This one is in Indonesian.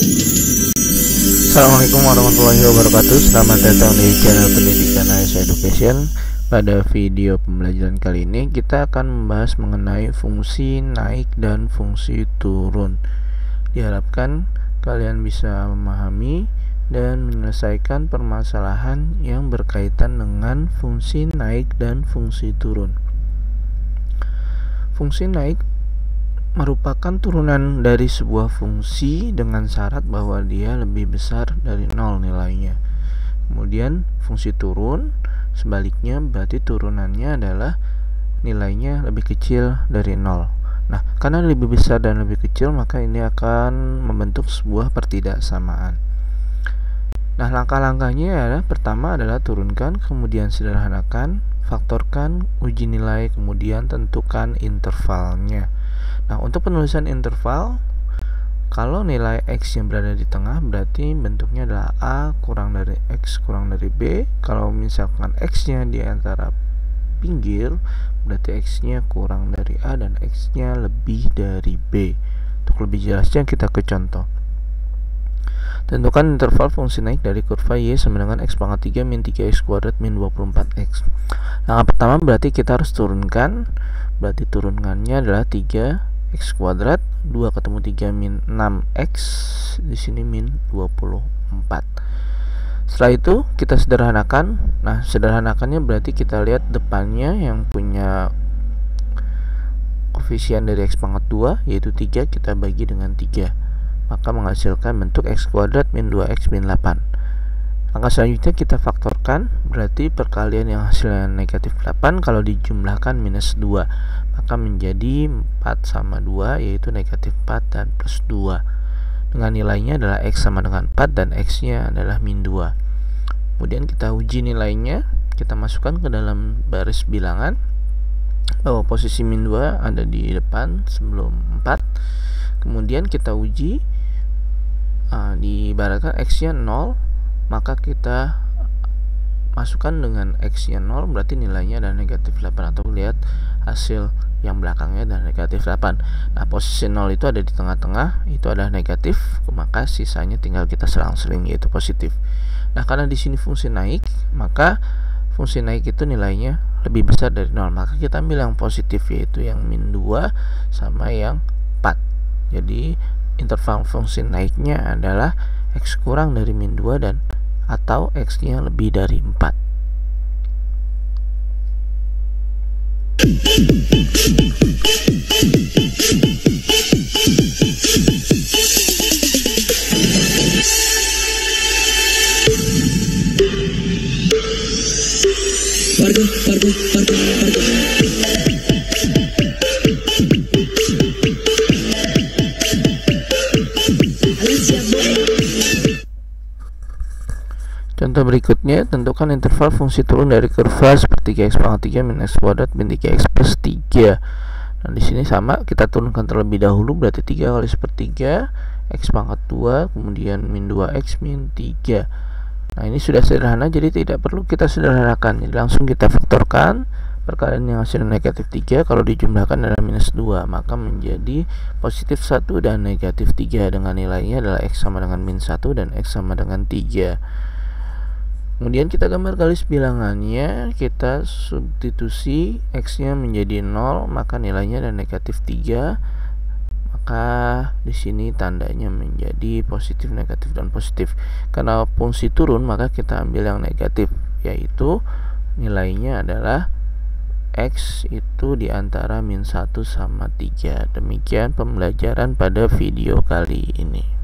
Assalamualaikum warahmatullahi wabarakatuh. Selamat datang di channel pendidikan AS Education. Pada video pembelajaran kali ini kita akan membahas mengenai fungsi naik dan fungsi turun. Diharapkan kalian bisa memahami dan menyelesaikan permasalahan yang berkaitan dengan fungsi naik dan fungsi turun. Fungsi naik merupakan turunan dari sebuah fungsi dengan syarat bahwa dia lebih besar dari 0 nilainya. Kemudian fungsi turun sebaliknya, berarti turunannya adalah nilainya lebih kecil dari 0. Nah, karena lebih besar dan lebih kecil, maka ini akan membentuk sebuah pertidaksamaan. Nah, langkah-langkahnya adalah pertama adalah turunkan, kemudian sederhanakan, faktorkan, uji nilai, kemudian tentukan intervalnya. Nah, untuk penulisan interval, kalau nilai X yang berada di tengah berarti bentuknya adalah A kurang dari X kurang dari B. Kalau misalkan X nya di antara pinggir, berarti X nya kurang dari A dan X nya lebih dari B. Untuk lebih jelasnya kita ke contoh. Tentukan interval fungsi naik dari kurva Y sama dengan X pangkat 3 min 3X kuadrat min 24X. Langkah pertama berarti kita harus turunkan. Berarti turunannya adalah 3X kuadrat, 2 ketemu 3 min 6X, di sini min 24. Setelah itu kita sederhanakan. Nah, sederhanakannya berarti kita lihat depannya yang punya koefisien dari X pangkat 2 yaitu 3, kita bagi dengan 3, maka menghasilkan bentuk X kuadrat min 2X min 8. Langkah selanjutnya kita faktorkan, berarti perkalian yang hasilnya negatif 8 kalau dijumlahkan minus 2, maka menjadi 4 sama 2 yaitu negatif 4 dan plus 2, dengan nilainya adalah X sama dengan 4 dan X nya adalah min 2. Kemudian kita uji nilainya, kita masukkan ke dalam baris bilangan bahwa posisi min 2 ada di depan sebelum 4. Kemudian kita uji, diibaratkan X nya 0, maka kita masukkan dengan X nya 0, berarti nilainya adalah negatif 8, atau lihat hasil yang belakangnya adalah negatif 8. Nah, posisi 0 itu ada di tengah-tengah, itu adalah negatif, maka sisanya tinggal kita selang-seling yaitu positif. Nah, karena di sini fungsi naik, maka fungsi naik itu nilainya lebih besar dari 0, maka kita ambil yang positif yaitu yang min 2 sama yang 4. Jadi interval fungsi naiknya adalah X kurang dari min 2 dan atau X nya lebih dari 4. Contoh berikutnya, tentukan interval fungsi turun dari kurva sepertiga X pangkat 3 min X kuadrat min 3X plus 3. Nah, di sini sama, kita turunkan terlebih dahulu, berarti 3 kali sepertiga X pangkat 2, kemudian min 2X min 3. Nah, ini sudah sederhana, jadi tidak perlu kita sederhanakan, jadi langsung kita faktorkan. Perkalian yang hasilnya negatif 3 kalau dijumlahkan adalah minus 2, maka menjadi positif 1 dan negatif 3, dengan nilainya adalah X sama dengan min 1 dan X sama dengan 3. Kemudian kita gambar garis bilangannya, kita substitusi X nya menjadi 0, maka nilainya adalah negatif 3, maka di sini tandanya menjadi positif, negatif, dan positif. Karena fungsi turun, maka kita ambil yang negatif, yaitu nilainya adalah X itu di antara min 1 sama 3. Demikian pembelajaran pada video kali ini.